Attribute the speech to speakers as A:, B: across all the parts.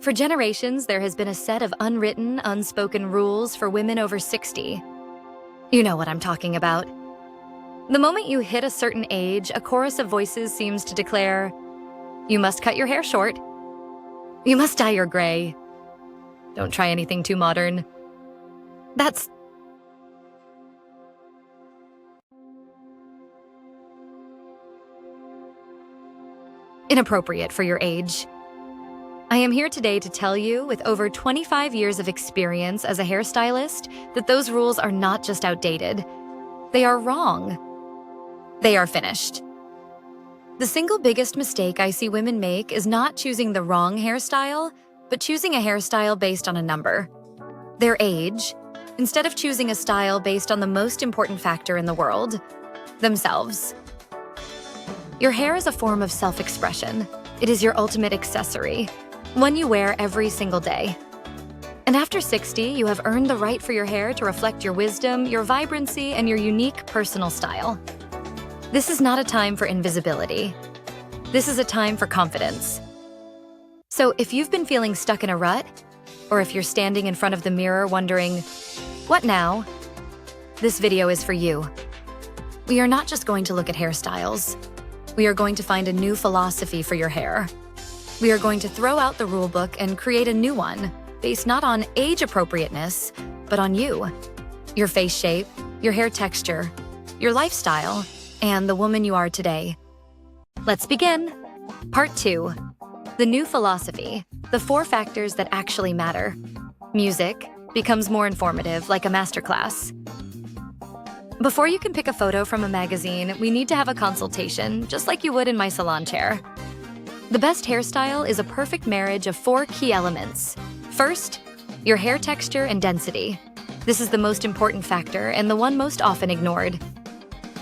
A: For generations, there has been a set of unwritten, unspoken rules for women over 60. You know what I'm talking about. The moment you hit a certain age, a chorus of voices seems to declare, you must cut your hair short. You must dye your gray. Don't try anything too modern. That's inappropriate for your age. I am here today to tell you, with over 25 years of experience as a hairstylist, that those rules are not just outdated. They are wrong. They are finished. The single biggest mistake I see women make is not choosing the wrong hairstyle, but choosing a hairstyle based on a number, their age, instead of choosing a style based on the most important factor in the world, themselves. Your hair is a form of self-expression. It is your ultimate accessory, one you wear every single day. And after 60, you have earned the right for your hair to reflect your wisdom, your vibrancy, and your unique personal style. This is not a time for invisibility. This is a time for confidence. So if you've been feeling stuck in a rut, or if you're standing in front of the mirror wondering, what now? This video is for you. We are not just going to look at hairstyles. We are going to find a new philosophy for your hair. We are going to throw out the rulebook and create a new one, based not on age appropriateness, but on you, your face shape, your hair texture, your lifestyle, and the woman you are today. Let's begin. Part 2. The new philosophy, the 4 factors that actually matter. Music becomes more informative, like a masterclass. Before you can pick a photo from a magazine, we need to have a consultation, just like you would in my salon chair. The best hairstyle is a perfect marriage of 4 key elements. First, your hair texture and density. This is the most important factor and the one most often ignored.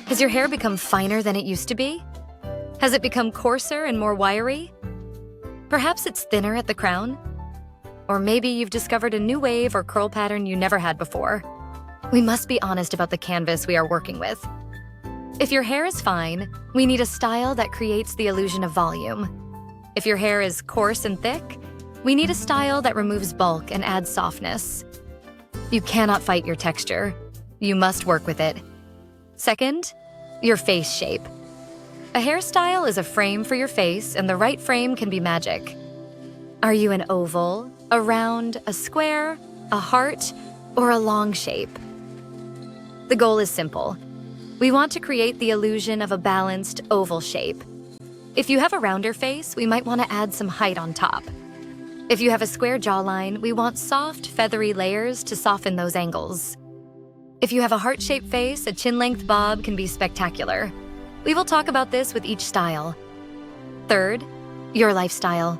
A: Has your hair become finer than it used to be? Has it become coarser and more wiry? Perhaps it's thinner at the crown? Or maybe you've discovered a new wave or curl pattern you never had before. We must be honest about the canvas we are working with. If your hair is fine, we need a style that creates the illusion of volume. If your hair is coarse and thick, we need a style that removes bulk and adds softness. You cannot fight your texture. You must work with it. Second, your face shape. A hairstyle is a frame for your face, and the right frame can be magic. Are you an oval, a round, a square, a heart, or a long shape? The goal is simple. We want to create the illusion of a balanced oval shape. If you have a rounder face, we might want to add some height on top. If you have a square jawline, we want soft, feathery layers to soften those angles. If you have a heart-shaped face, a chin-length bob can be spectacular. We will talk about this with each style. Third, your lifestyle.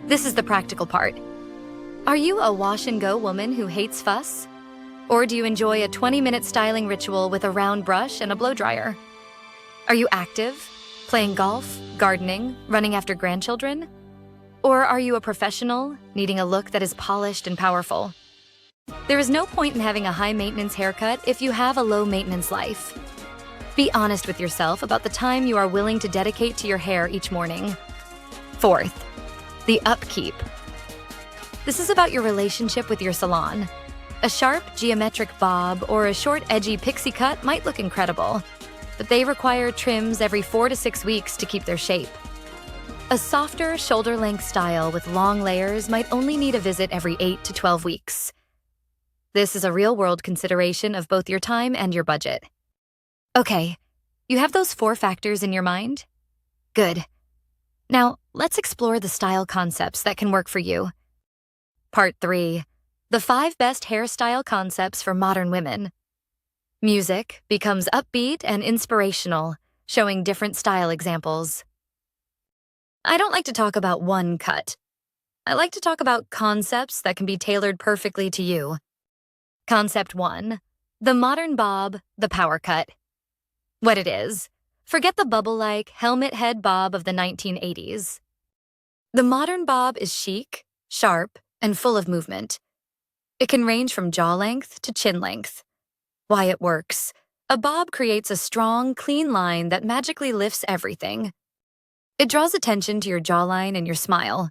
A: This is the practical part. Are you a wash-and-go woman who hates fuss? Or do you enjoy a 20-minute styling ritual with a round brush and a blow dryer? Are you active, playing golf, gardening, running after grandchildren? Or are you a professional, needing a look that is polished and powerful? There is no point in having a high-maintenance haircut if you have a low-maintenance life. Be honest with yourself about the time you are willing to dedicate to your hair each morning. Fourth, the upkeep. This is about your relationship with your salon. A sharp, geometric bob or a short, edgy pixie cut might look incredible, but they require trims every 4 to 6 weeks to keep their shape. A softer, shoulder-length style with long layers might only need a visit every 8 to 12 weeks. This is a real-world consideration of both your time and your budget. Okay, you have those 4 factors in your mind? Good. Now, let's explore the style concepts that can work for you. Part 3. The 5 best hairstyle concepts for modern women. Music becomes upbeat and inspirational, showing different style examples. I don't like to talk about one cut. I like to talk about concepts that can be tailored perfectly to you. Concept 1. The modern bob, the power cut. What it is, forget the bubble-like, helmet head bob of the 1980s. The modern bob is chic, sharp, and full of movement. It can range from jaw length to chin length. Why it works. A bob creates a strong, clean line that magically lifts everything. It draws attention to your jawline and your smile.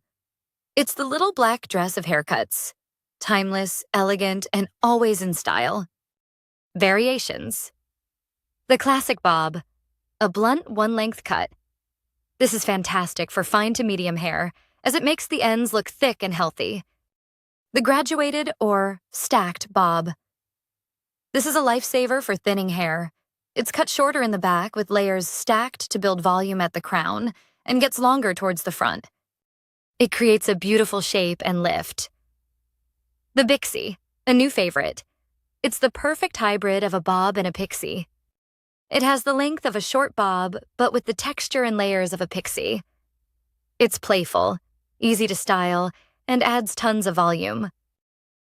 A: It's the little black dress of haircuts. Timeless, elegant, and always in style. Variations. The classic bob, a blunt one-length cut. This is fantastic for fine to medium hair, as it makes the ends look thick and healthy. The graduated or stacked bob. This is a lifesaver for thinning hair. It's cut shorter in the back with layers stacked to build volume at the crown and gets longer towards the front. It creates a beautiful shape and lift. The pixie, a new favorite. It's the perfect hybrid of a bob and a pixie. It has the length of a short bob, but with the texture and layers of a pixie. It's playful, easy to style, and adds tons of volume.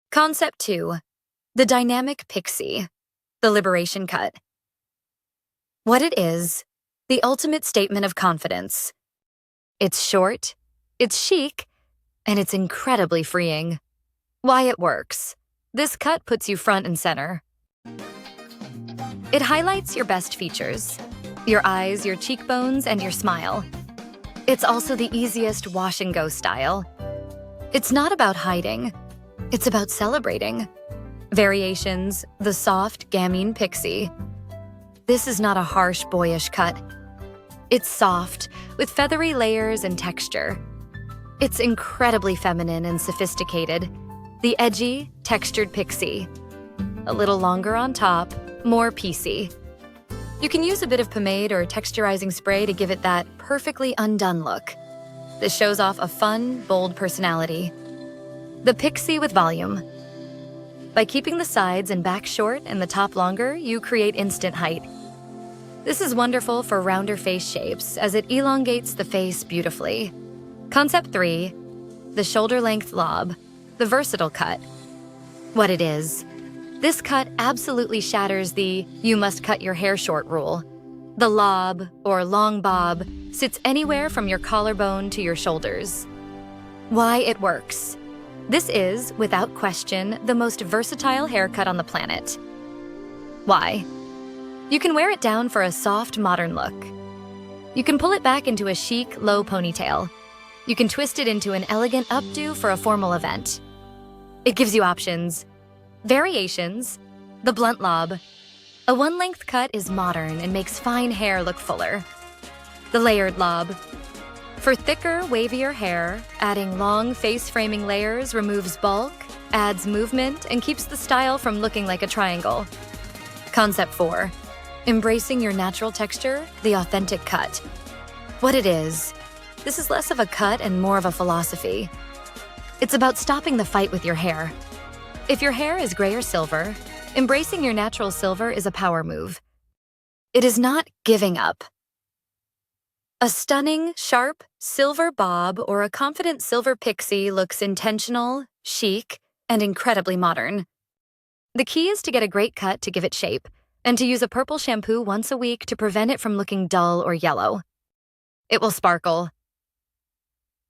A: Concept 2. The dynamic pixie, the liberation cut. What it is, the ultimate statement of confidence. It's short, it's chic, and it's incredibly freeing. Why it works. This cut puts you front and center. It highlights your best features, your eyes, your cheekbones, and your smile. It's also the easiest wash and go style. It's not about hiding, it's about celebrating. Variations, the soft gamine pixie. This is not a harsh, boyish cut. It's soft, with feathery layers and texture. It's incredibly feminine and sophisticated. The edgy, textured pixie. A little longer on top, more piecey. You can use a bit of pomade or texturizing spray to give it that perfectly undone look. This shows off a fun, bold personality. The pixie with volume. By keeping the sides and back short and the top longer, you create instant height. This is wonderful for rounder face shapes as it elongates the face beautifully. Concept 3. The shoulder-length lob, the versatile cut. What it is. This cut absolutely shatters the "you must cut your hair short" rule. The lob, or long bob, sits anywhere from your collarbone to your shoulders. Why it works. This is, without question, the most versatile haircut on the planet. Why? You can wear it down for a soft, modern look. You can pull it back into a chic, low ponytail. You can twist it into an elegant updo for a formal event. It gives you options. Variations. The blunt lob. A one-length cut is modern and makes fine hair look fuller. The layered lob. For thicker, wavier hair, adding long face-framing layers removes bulk, adds movement, and keeps the style from looking like a triangle. Concept 4. Embracing your natural texture, the authentic cut. What it is. This is less of a cut and more of a philosophy. It's about stopping the fight with your hair. If your hair is gray or silver, embracing your natural silver is a power move. It is not giving up. A stunning, sharp, silver bob or a confident silver pixie looks intentional, chic, and incredibly modern. The key is to get a great cut to give it shape, and to use a purple shampoo once a week to prevent it from looking dull or yellow. It will sparkle.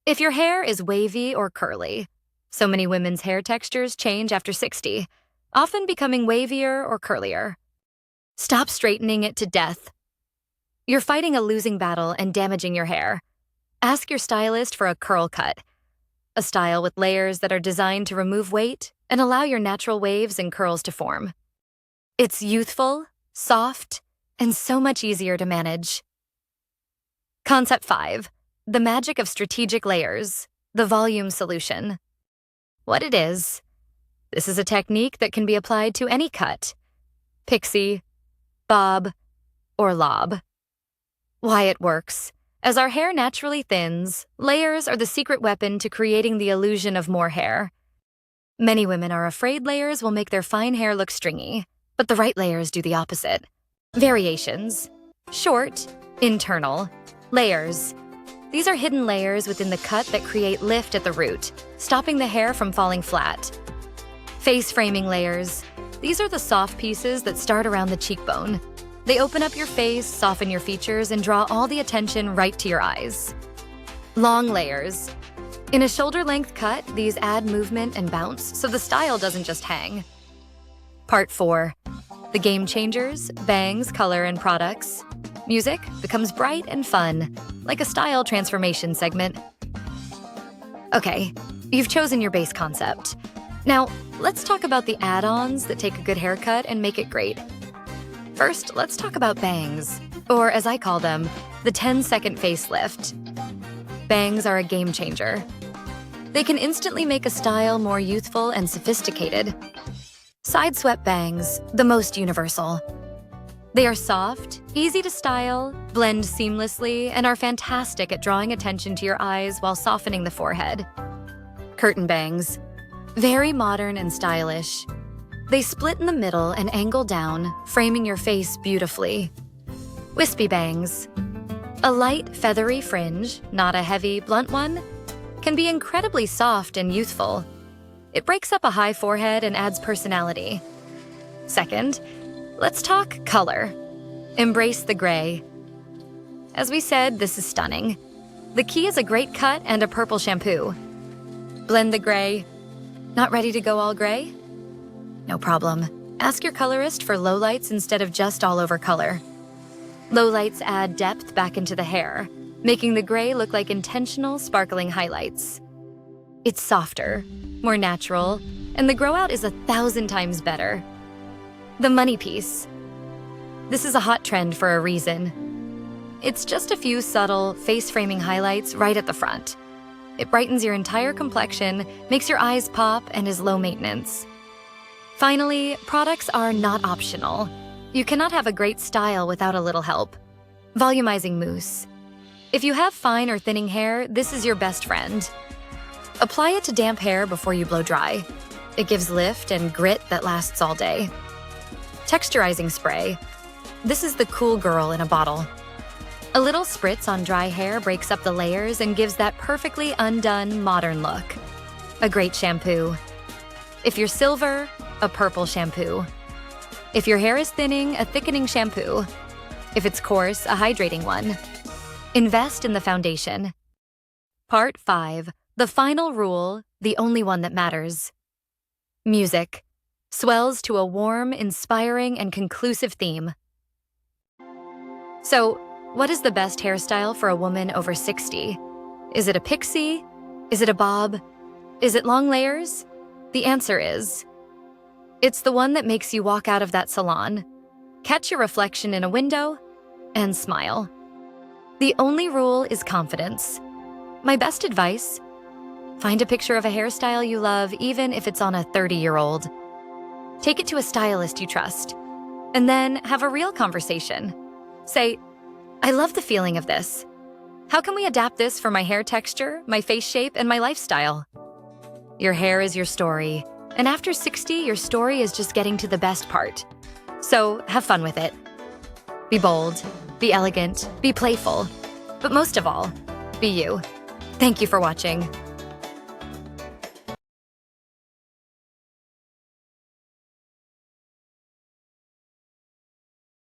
A: If your hair is wavy or curly, so many women's hair textures change after 60, often becoming wavier or curlier. Stop straightening it to death. You're fighting a losing battle and damaging your hair. Ask your stylist for a curl cut, a style with layers that are designed to remove weight and allow your natural waves and curls to form. It's youthful, soft, and so much easier to manage. Concept 5. The magic of strategic layers, the volume solution. What it is. This is a technique that can be applied to any cut. Pixie, bob, or lob. Why it works. As our hair naturally thins, layers are the secret weapon to creating the illusion of more hair. Many women are afraid layers will make their fine hair look stringy, but the right layers do the opposite. Variations. Short, internal, layers. These are hidden layers within the cut that create lift at the root, stopping the hair from falling flat. Face framing layers. These are the soft pieces that start around the cheekbone. They open up your face, soften your features, and draw all the attention right to your eyes. Long layers. In a shoulder-length cut, these add movement and bounce so the style doesn't just hang. Part 4. The game changers, bangs, color, and products. Music becomes bright and fun, like a style transformation segment. Okay, You've chosen your base concept. Now, let's talk about the add-ons that take a good haircut and make it great. First, let's talk about bangs, or as I call them, the 10-second facelift. Bangs are a game changer. They can instantly make a style more youthful and sophisticated. Side-swept bangs, the most universal. They are soft, easy to style, blend seamlessly, and are fantastic at drawing attention to your eyes while softening the forehead. Curtain bangs. Very modern and stylish. They split in the middle and angle down, framing your face beautifully. Wispy bangs. A light, feathery fringe, not a heavy, blunt one, can be incredibly soft and youthful. It breaks up a high forehead and adds personality. Second, let's talk color. Embrace the gray. As we said, this is stunning. The key is a great cut and a purple shampoo. Blend the gray. Not ready to go all gray? No problem. Ask your colorist for lowlights instead of just all-over color. Lowlights add depth back into the hair, making the gray look like intentional, sparkling highlights. It's softer, more natural, and the grow out is 1,000 times better. The money piece. This is a hot trend for a reason. It's just a few subtle, face-framing highlights right at the front. It brightens your entire complexion, makes your eyes pop, and is low maintenance. Finally, products are not optional. You cannot have a great style without a little help. Volumizing mousse. If you have fine or thinning hair, this is your best friend. Apply it to damp hair before you blow dry. It gives lift and grit that lasts all day. Texturizing spray. This is the cool girl in a bottle. A little spritz on dry hair breaks up the layers and gives that perfectly undone, modern look. A great shampoo. If you're silver, a purple shampoo. If your hair is thinning, a thickening shampoo. If it's coarse, a hydrating one. Invest in the foundation. Part 5. The final rule, the only one that matters. Music. Swells to a warm, inspiring, and conclusive theme. So, what is the best hairstyle for a woman over 60? Is it a pixie? Is it a bob? Is it long layers? The answer is, it's the one that makes you walk out of that salon, catch your reflection in a window, and smile. The only rule is confidence. My best advice? Find a picture of a hairstyle you love, even if it's on a 30-year-old. Take it to a stylist you trust, and then have a real conversation. Say, I love the feeling of this. How can we adapt this for my hair texture, my face shape, and my lifestyle? Your hair is your story, and after 60, your story is just getting to the best part. So have fun with it. Be bold, be elegant, be playful, but most of all, be you. Thank you for watching.